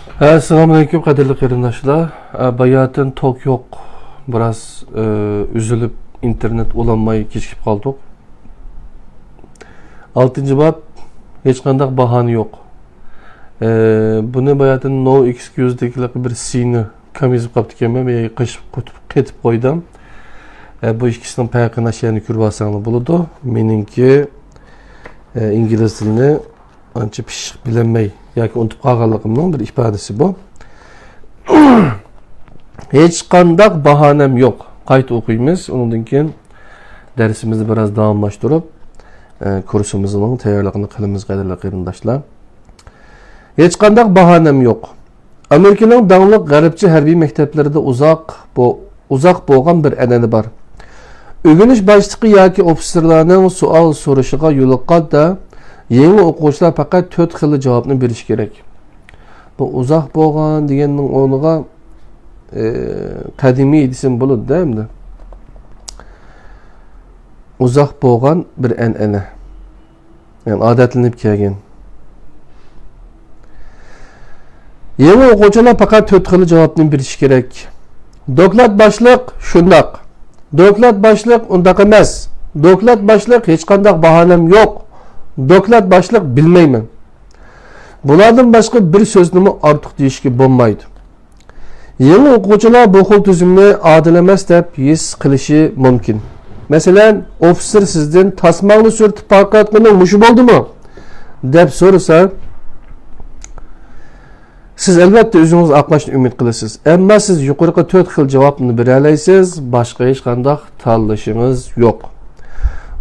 Assalamualaikum kadirli qarindoshlar. Bayatın tok yok. Biraz üzülüp internet ulanmayı keşkip kaldık. 6. bab hiç qandaq bahane yok. Bunu bayatın no excuse dekilik bir sini kamizip kaptı kemme ve ketip koydum. Bu ikisinin payakına şeyini kürbasanlı buludu. Meninki İngiliz dilini anca pişik bilemey. Yoki unutup qolganligimning bir ifodasi bu. Hech qandaq bahonem yo'q. Qayta o'qiymiz. Undan keyin darsimizni biroz davomlashtirib, kursimizning tayyorligini qilamiz qadrli qarindoshlar. Hech qandaq bahonem yo'q. Amerikaning danglik g'arbcha harbiy maktablarida uzoq bo'lgan bir an'ana bor. O'rganish boshlig'i yoki ofitserlarning savol so'rashiga yo'liqqanda yangi o'quvchilar faqat 4 xil javobni berish kerak. Bu uzoq bo'lgan deganning o'rniga qadimiy desam bo'ladi-da endi. Uzoq bo'lgan bir an'ana. Yani odatlanib kelgan. Yangi o'quvchilar faqat 4 xil javobni berish kerak. Doklad boshliq shundoq. Doklad boshliq undaq emas. Doklad boshliq hech qanday bahonam yo'q. Doklad boshliq bilmayman. Bulardan boshqa bir so'zni ortiq deyishga bo'lmaydi. Yangi o'quvchilar bu xil tuzumni adil emas deb his qilishi mumkin. Masalan, ofitser sizdan tasmangni surtib parqatmaning mushi bo'ldimi? deb so'rasa, siz albatta o'zingiz aqlashni umid qilasiz. Ammo siz yuqoriga 4 xil javobni bera olasiz, boshqa hech qanday tanlashingiz yo'q.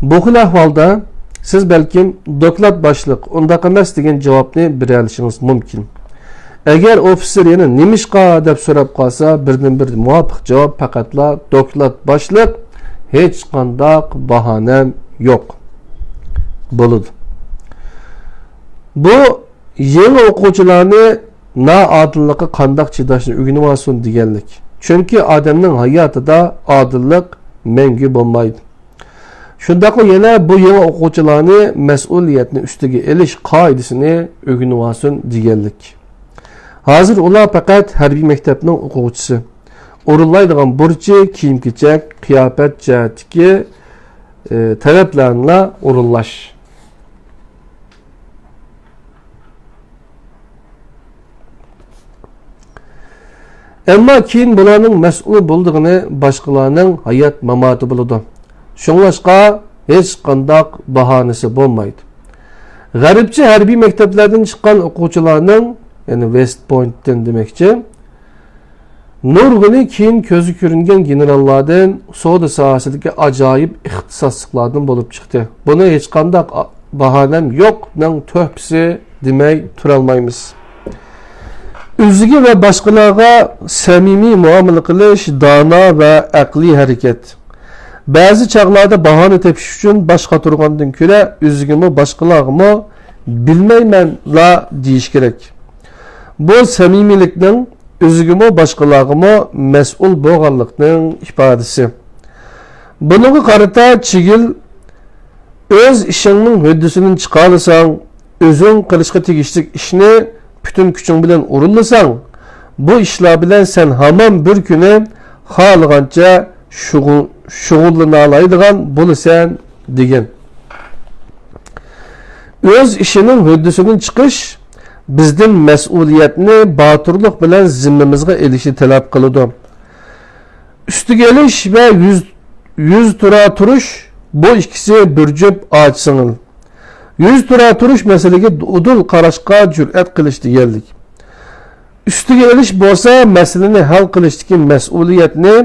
Bu xil ahvolda siz balkim doklad boshliq undaq emas degan javobni bera olishingiz mumkin. Agar ofitser yana nimishqa deb so'rab qolsa, birdan bir muvofiq javob faqatla doklad boshliq, hech qanday bahonam yo'q bo'ladi. Bu yangi o'quvchilarni noodillikqa qanday chidashni o'rganib olsin deganlik. Chunki odamning hayotida odillik mangu bo'lmaydi. Shundaqla yana bu yangi o'quvchilarni mas'uliyatni ustiga elish qoidasini o'rganib olsin deganlik. Hozir ular faqat harbiy maktabning o'quvchisi. O'rinlaydigan burchi, kiyim-kechak, qiyofat jihatdagi talablarni o'rinlash. Ammo keyin bularning mas'ul bo'ldig'ini boshqalarning hayot mamoti bo'ladi. Şunlaşqa hech qandaq bahonasi bo'lmaydi. G'arbcha harbiy maktablardan chiqqan o'quvchilarning, ya'ni West Point'dan demakchi, nurg'uni keyin ko'zi ko'ringan generallardan savdo sohasidagi ajoyib ixtisosliklardan bo'lib chiqdi. Buni hech qandaq bahonam yo'qning to'pisi demay tura olmaymiz. O'ziga va boshqalarga samimiy muomala qilish dono va aqliy harakat. Bazı çağlarda bahane tepiş üçün başqa turgandan ko'ra o'zigimi boshqalarga bilmayman la deyish kerak. Bu samimiylikning o'zigimi boshqalarga mas'ul bo'lganlikning ifodasi. Bunga qarata chigil o'z ishingning huddisidan chiqarsan, o'zing qilishga tegishli ishni bütün kuching bilan urinlasang, bu ishlar bilan sen hamon bir kuni xohlagancha şugullana alaydigan bo'lasan degan. O'z ishining huddisidan chiqish bizdan mas'uliyatni botirlik bilan zimmamizga elishni talab qiladi. Ustiga elish va yuz tura turish bu ikkisi bir jup ochsingil. Yuz tura turish masalaga udul qarashga jur'at qilish deganlik. Ustiga elish bo'lsa masalani hal qilishdagi mas'uliyatni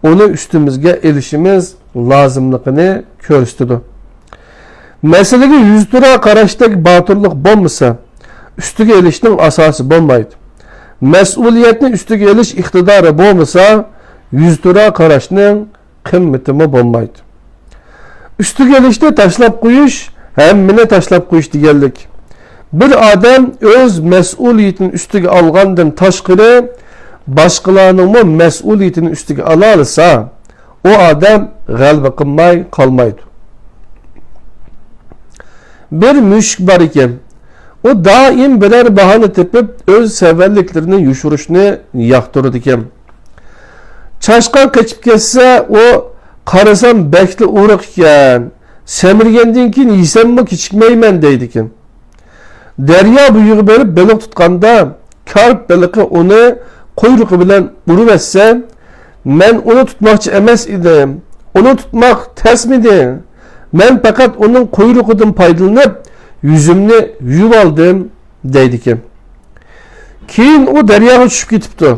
onu üstümüzge elişimiz lazımlıqını ko'rsatadi. Meseleге yüz tura qarashdagi batırlıq bo'lmasa, üstüge elishning asosi bo'lmaydi. Mas'uliyatni üstüge elish iqtidori bo'lmasa, yüz tura qarashning qimmati bo'lmaydi. Üstüge elishni tashlab qo'yish, hammani tashlab qo'yish deganlik. Bir odam o'z mas'uliyatini üstüge olgandan tashqari başqalarının mas'uliyatini üstüge alalsa, o adam g'alaba qilmay qolmaydi. Bir mushuk bor ekan. O daim birer bahane tepip öz severliklerini yuşuruşunu yaktırdı iken. Çaşkan kaçıp kesse o karasam bekli uğrak iken, semirgendin ki yiysemmi kiçikmeymen deydi iken. Derya buyuğu verip balık tutkanda karp balığı onu kuyruğu bilen vurup etse, men onu tutmakçı emes idim. Onu tutmak ters miydi? Men fakat onun kuyruğundan paydalanıp yüzümünü yuyup aldım deydi ki. Keyin o deryaga tushib ketibdi.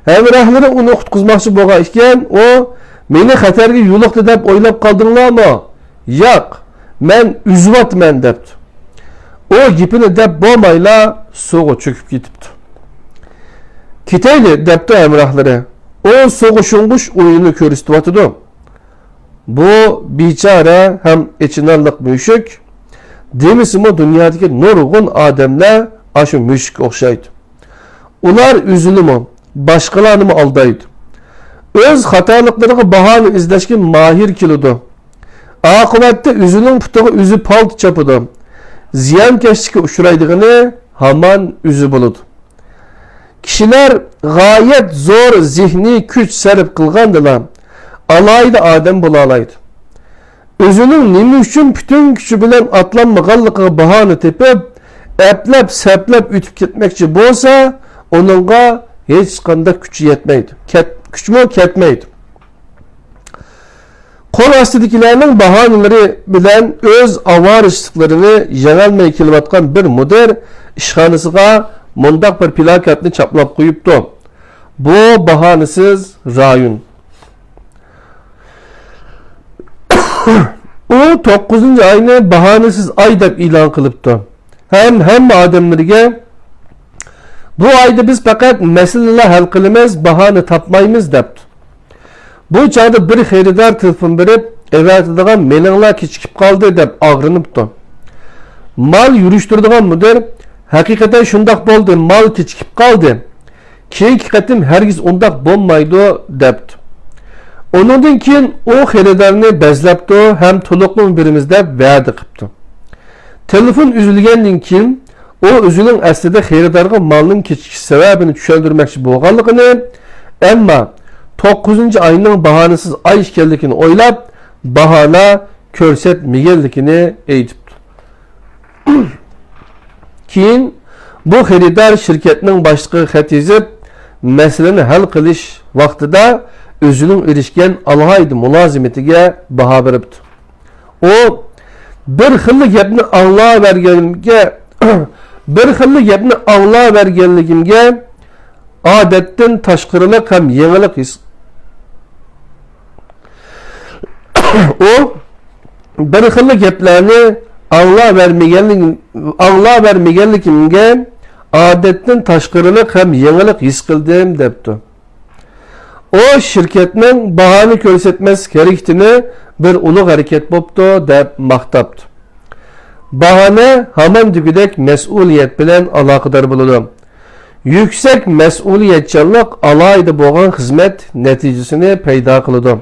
Hamrohlari uni qutqizmoqchi bo'lgan ekan, o meni xatarga yo'liqdi deb o'ylab qoldinglarmi? Yo'q, men uzyapman debdi. O gapini deb bo'lmayla suvga cho'kib ketibdi. Ketayli debdi hamrohlari. O so'g'ishungush o'yini ko'rsatyapti. Bu bechora ham echinarliq mushuk. Demisimi dunyodagi nurg'un odamlar ashu mushuk o'xshaydi. Ular üzülümü, başkalarını mı aldaydı? Öz hatalıklarına bahane izleşkin mahir kilodu. Akıbette üzülün putuğu üzü palt çapıdı. Ziyan keşke uçuraydığını haman üzü buludu. Kişiler gayet zor zihni güç serip kılgandılar. Alaydı Adem bulalaydı. Özünün nimi üçün bütün gücü bilen atlanmagallığı bahane tepip, eplep seplep ütüp gitmekçi bolsa, onunla hiç qanday gücü yetmeydi. Gücümü ketmeydi. Kol astidikilerinin bahaneleri bilen öz avarışlıklarını yenelmeye kelivatkan bir müdür işhanısıga mundak bir plakatını çaplap koyuptu. Bu bahanesiz rayun. O 9. ayını bahanesiz ay deb ilan kılıptı. Hem adamlarga bu ayda biz fakat meseleler hal kılımız, bahane tapmayımız depti. Bu çağda bir xeridar telefon verip, evetadigan meninglar kechikib kaldı deb ağrınıptı. Mal yürüştürdigan müdür, hakikaten şundak boldu, mal kechikib kaldı. Keyinki qatim hergiz ondak bolmaydı depti. Onundan keyin o xeridarını bezlepti, hem toluqlu birimizde va'da qipti. Telefon üzülgenden keyin o özünün aslida xeridarga malning kechikish sababini tushundirmoqchi bo'lganligini, ammo 9. ayning bahonasiz ay ekanligini o'ylab, bahona ko'rsatmaganligini aytibdi. Keyin bu xeridar shirkatning boshlig'iga xat yozib, masalani hal qilish vaqtida o'zining erishgan alohida mulozimatiga baho beribdi. O bir xil gapni anglaverganimga bir xilli gapni anglaverganligimga odatdan tashqarilik ham yangilik his. O bir xilli gaplarni anglavermaganligimga odatdan tashqarilik ham yangilik his qildim debdi. O şirketning bahoni ko'rsatmas kerakligini bir ulug' harakat bo'pti deb maqtabdi. Bahane haman degudek mas'uliyat bilan aloqador bo'ladi. Yüksek mas'uliyatchanlik alayda bo'lgan xizmat natijasini paydo qiladi.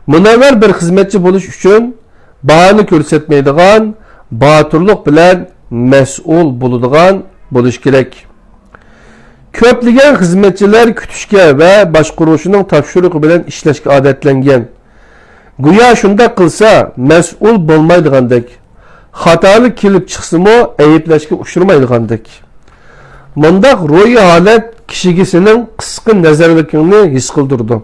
Munavvar bir xizmatchi bo'lish uchun bahoni ko'rsatmaydigan, boturlik bilan mas'ul bo'ladigan bo'lish kerak. Köplagan xizmatchilar kutishga va boshqaruvchining topshirig'i bilan ishlashga odatlangan. Go'yo shunda qilsa mas'ul bo'lmaydigandek. Xatolik kelib chiqsimi ayblashga uchramaydigandek. Mundaq ro'yi holat kishigisining qisqa nazarlikini his qildirdi.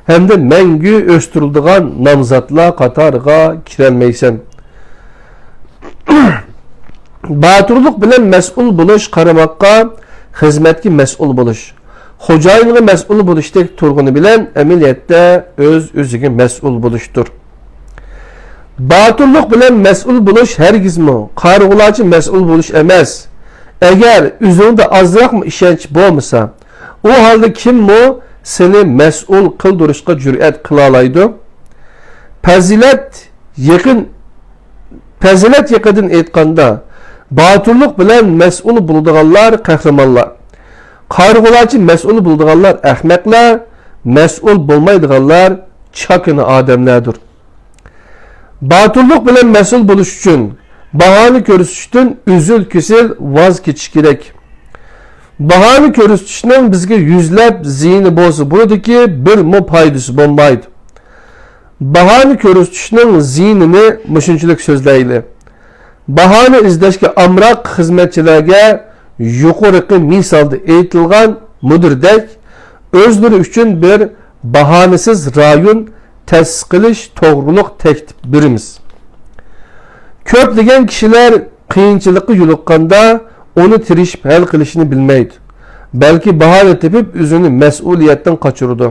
Hamda mangu o'stiriladigan nomzodlar qatoriga kirolmaysan. Boturlik bilan mas'ul bo'lish qaramoqqa xizmatga mas'ul bo'lish. Xo'jayinga mas'ul bo'lishdek turg'uni bilan amaliyotda o'z-o'ziga mas'ul bo'lishdir. Boturlik bilan mas'ul bo'lish hargizmi qarg'ularchi mas'ul bo'lish emas. Agar o'zingda ozroqmi ishonch bo'lmasa, u holda kimmi seni mas'ul qildirishga jur'at qila oladi? Fazilat yaqindan aytganda, boturlik bilan mas'ul bo'ladiganlar qahramonlar. Qarg'ularchi mas'ul bo'ladiganlar ahmoqlar, mas'ul bo'lmaydiganlar chakini odamlardir. Boturlik bilan mas'ul bo'lish uchun bahani ko'rsatishdan uzul kesil voz kechish kerak. Bahani ko'rsatishning bizga yuzlab ziyni bo'lsa bo'ladiki, bir mo foydasi bo'lmaydi. Bahani ko'rsatishning ziynini mushunchalik so'zlayli. Bahani izlashga amroq xizmatchilarga yuqorqi misolda aytilgan mudirdek o'zlari uchun bir bahonasiz rayon ta'sis qilish to'g'riliq taklif beramiz. Ko'plagan kishilar qiyinchilikqa yo'liqqanda onu tirishib hal qilishni bilmaydi. Balki bahona tepib o'zini mas'uliyatdan qochirdi.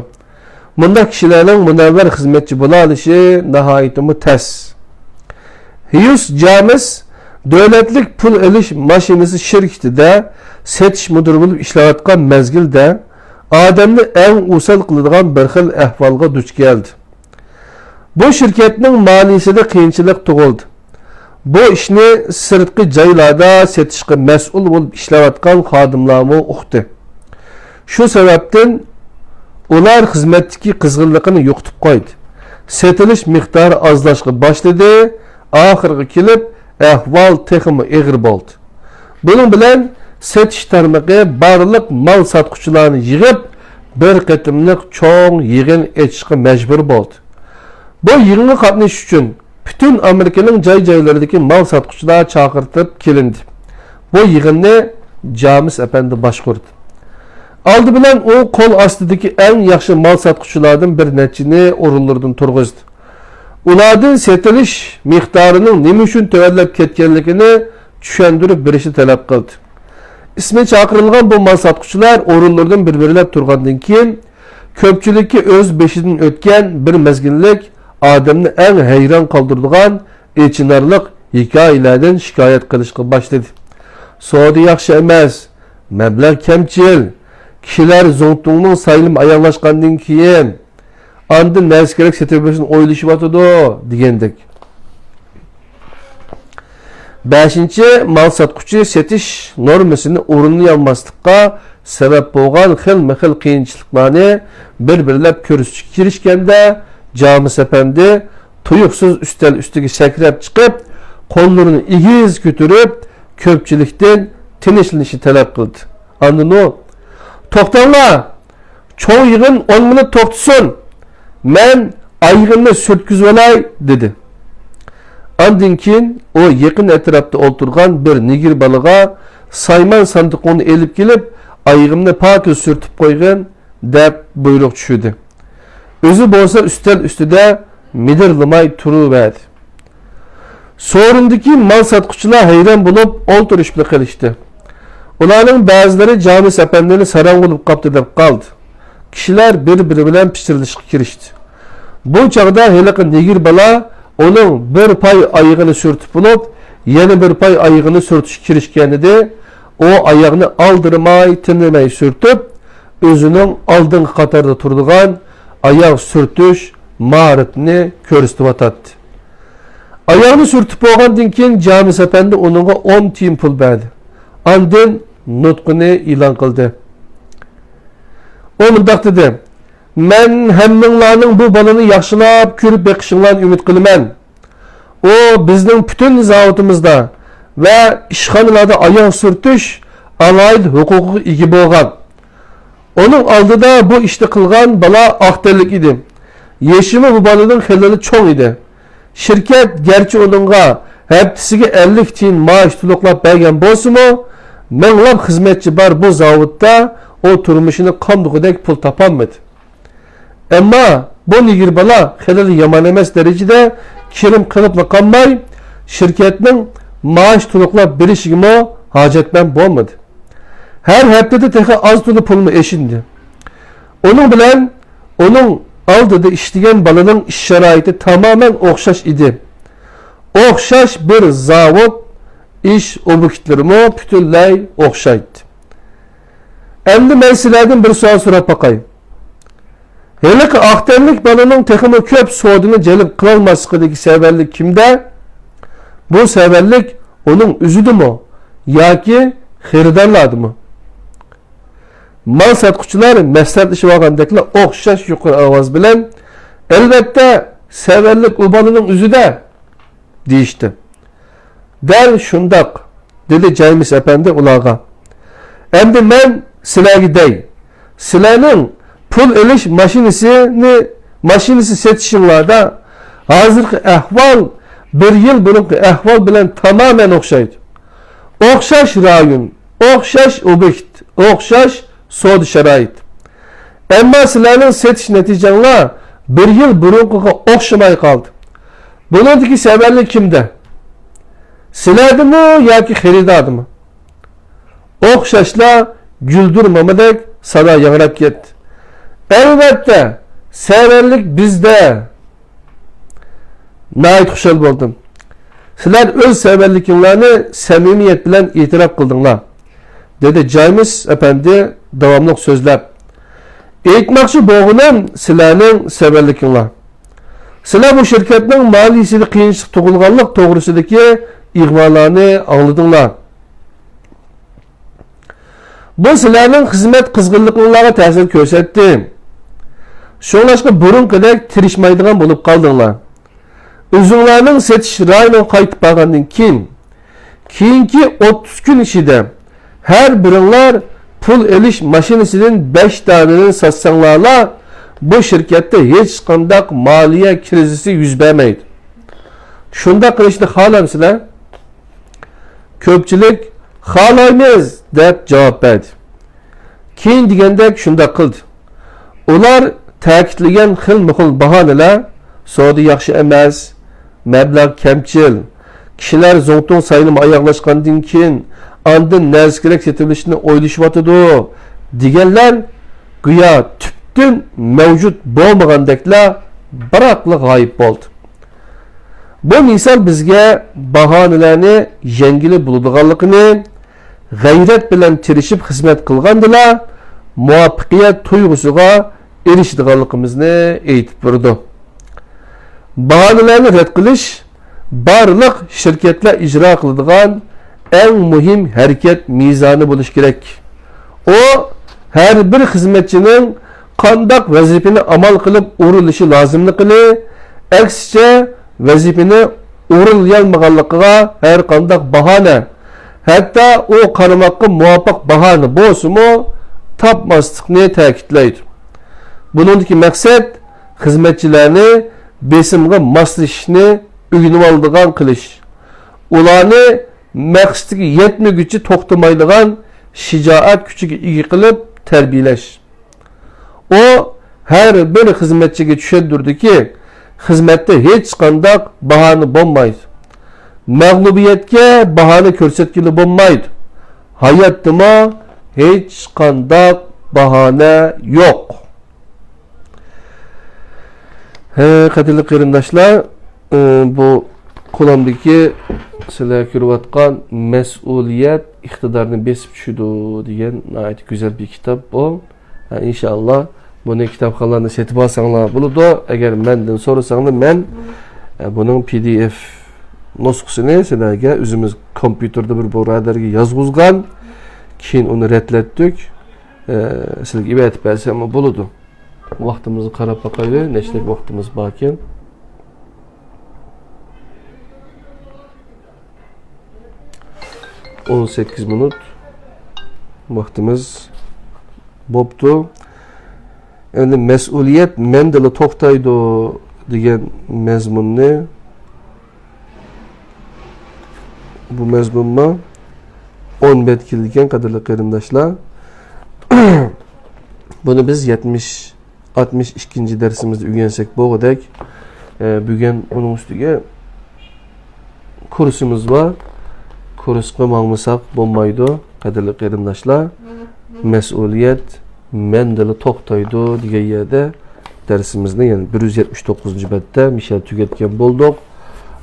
Bunda kishilarning munavvar xizmatchi bo'la olishi nihoyatda tas. Hughes James davlatlik pul olish mashinasi shirkatida setish mudiri bo'lib ishlayotgan mezgilda odamni eng o'sal qiladigan bir xil ahvolga duch keldi. Bu shirkatning moliyasida qiyinchilik tug'ildi. Bu ishni sirtqi joylarda setishga mas'ul bo'lib ishlayotgan xodimlarmi uqdi. Shu sababdan ular xizmatdagi qizg'inligini yo'qotib qo'ydi. Setilish miqdori ozlashga boshladi. Oxirgi kelib ahvol texmi eg'ir bo'ldi. Buning bilan setish tarmoqi barliq mal sotuvchilarni yig'ib bir qatimliq cho'ng yig'in etishga majbur bo'ldi. Bu yig'inga qatnashish uchun bütün Amerika'nın joy-joylaridagi mal sotuvchilar chaqirtib kelindi. Bu yig'inni James efendi boshqardi. Aldı bilan u qo'l ostidagi eng yaxshi mal sotuvchilardan bir nechini o'rinlardan turg'izdi. Ulardan setilish miqdorining nima uchun tavallab ketganligini tushuntirib berishni talab qildi. İsmi chaqirilgan bu mal sotuvchilar o'rinlardan bir-birlab turgandan keyin ko'pchilikka o'z beshidan o'tgan bir mezgillik adamni eng hayron qoldiradigan echinarliq hikoyalardan shikoyat qilishga boshladi. Savdo yaxshi emas, mablag' kamchil, kishilar zo'ngtungning saylim ayoqlashgandan keyin andin narsa kerak setibishni o'ylashyotidi degandek. 5. Mal sotquchi setish normasini o'rinlayolmaslikqa sabab bo'lgan xilma-xil qiyinchiliklarni bir-birlab ko'rishga kirishganda James efendi tuyuqsiz üstel üstüge sakrab chiqib, qo'llarini egiz ko'tarib, ko'pchilikdan tinchlikni talab qildi. Andin o, to'xtanglar, cho'ng yig'in 10 minut to'xtasin. Men ayg'inni surtkizib olay dedi. Andin keyin o yaqin atrofda o'tirgan bir nigir balaga sayman sandiqni elib kelib, ayg'imni pokiz surtib qo'ygan deb buyruq tushirdi. Özü bolsa üstel üstüde midirlamay turuverdi. Sorundaki mal satquchilar hayron bo'lib o'ltirishib qolishdi. Ularning ba'zilari James efendini sarang bo'lib qopti deb qoldi. Kishilar bir-biri bilan pichirilishga kirishdi. Bu chaqda heliqi nigir bala uning bir pay oyog'ini surtib bo'lib, yana bir pay oyog'ini surtishga kirishgan edi. O oyog'ini aldirmay, tinmay surtib, o'zining oldingi qatorda turadigan ayak sürtüş maharetini ko'rsatdi. Ayağını sürtüp olgandan keyin James efendi onunğa 10 tiyim pul berdi. Andin nutqini e'lon qildi. O mundaq dedi: "Men hammanglarning bu balani yaxshilab ko'rib beqishinglarni umid qilaman. O bizning butun zavodimizda va ishxonalarda ayak sürtüş alayid huquqiga ega bo'lgan. Onun aldıda bu işte qilgan bala aqtellik idi. Yeşimi bu balaning xilali cho'ng idi. Şirket gerçi onunğa haftasiga 50 tiyin maaş to'liqlab bergan bo'lsa-mu, minglab xizmatchi bor bu zavodda o turmushini qandoqdek pul topolmadi. Ammo bu nigir bala xilali yomon emas darajada kirim qilib qolmay, shirkatning maaş to'liqlab berishiga hojatman bo'lmadi. Her haftada teha az tulu pulmu eşindi. Onun bilen onun aldıda işleyen balının iş şaraiti tamamen okşaş idi. Okşaş bir zavod iş obyektlerimi bütünley okşaydı. Endi men sizlardan bir so'z so'rab bakayım. Hele ki aktarlık balının tekimi köp soğudunu celip kılolmaslıkdaki severlik kimde? Bu severlik onun üzüdü mü? Ya ki xeridarlardı mı? Mal satquchilar maslahatlashib olgandeklar o'xshash yuqori ovoz bilan albatta savarlik u bolaning o'zida deyishdi. Dal şundaq, dedi James Efendi ularga. Endi men sizlarga dey. Sizlarning pul elish mashinasi setishinglarda hozirgi ahvol bir yil burungi ahvol bilan tamamen o'xshaydi. O'xshash rayon, o'xshash obyekt, o'xshash savdo sharoit. Ammo sizlarning setish natijanglar bir yil burungiga o'xshamay qoldi. Buningdagi sababli kimda? Sizlardimi yoki xaridordimi? O'xshashlar güldürmemedik sada yangrab ketdi. Elbette severlik bizde. Nayet xushal boldum. Sizler öz severliklerini samimiyet bilen itiraf kıldınlar. Dedi James Efendi devamlı sözler. Eğitmakçı boğunan sizlerinin severlikler. Sizler bu şirketin maliyesini kıyınçlık toğulganlık doğrusundaki ihvalarını anladınlar. Bu sizlerinin hizmet kızgınlıklarına tesir gösterdi. Şoğlaşka burun kadar tirişmaydıgan bulup kaldınlar. Üzümlerinin setiş rayına kayıp bağlandın keyinki 30 gün içinde her birinler pul eliş maşinesinin 5 tanenin satsanlarla bu şirkette hiç kandak maliye krizisi yüz vermeydi. Şunda kılışlı halamsızlar köpçülük halaymiz dep cevap verdi. Keyin degandek şunda kıldı. Ular ta'kidlagan xil-muxil bahonalar savdo yaxshi emas, mablag' kamchil, kishilar zo'ngtung saylim oyoqlashgandan keyin andin narsa-kerak setilishini o'ylashyotidi deganlar go'yo tubdan mavjud bo'lmagandeklar biroqli g'oyib bo'ldi. Bu misol bizga bahonalarni yengilib bo'ladiganligini, g'ayrat bilan tirishib xizmat qilgandilar muvaffaqiyat tuyg'usiga erishadiganligimizni aytib berdi. Bahonalarni rad qilish barliq shirkatlar ijro qiladigan eng muhim harakat mezoni bo'lishi kerak. O har bir xizmatchining qandoq vazifani amal qilib o'rilishi lozimligini, aksicha vazifani o'rilayolmaganligiga har qandoq bahona, hatto o qaramoqqa muvofiq bahona bo'lsa-mu topmaslikni ta'kidlaydi. Buningdagi maqsad xizmatchilarni besimga moslashishni o'rganib oladigan qilish. Ularni maqsadiga yetmaguncha to'xtamaydigan shijoat kuchiga ega qilib tarbiyalash. O har bir xizmatchiga tushuntirdiki, xizmatda hech qanday bahona bo'lmaydi. Mag'lubiyatga bahona ko'rsatkili bo'lmaydi. Hayotda hech qanday bahona yo'q. Qadrli qarindoshlar, bu qo'limdagi sizlar ko'rayotgan mas'uliyat iqtidorni besib tushidi degan nihoyat go'zal bir kitob bu. Inshaalloh buni kitobxonlarni setib olsanglar bo'ladi. Agar mendan so'rasanglar men buning PDF nusxasini sizlarga o'zimiz kompyuterda bir birodarga yozg'izgan, keyin uni ratlatdik. Sizlarga ibatib bersam bo'ladi. Vaqtimizni qarab boqaylik, nechlik vaqtimiz bor ekan. On 8 minut vaqtimiz bo'pti. Endi mas'uliyat mendala to'xtaydi degan mazmunni bu mazmunma 10 bet kelgan qadrli qarindoshlar. Bunu biz 62. dersimizde öğrensek bo'g'dak. Bugun uning ustiga kursimiz var. Kursga mangmasak bo'lmaydi, qadrli qarindoshlar. Mas'uliyat mendala to'xtaydi degan yerda dersimizni, ya'ni 179-betda mishal tugatgan bo'ldik.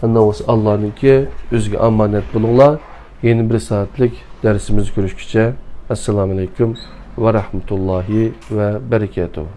Undan so'ng Allohningki o'ziga omonat bo'linglar. Yeni bir saatlik dersimizni ko'rishguncha assalomu alaykum ve rahmetullahi ve berekatuhu.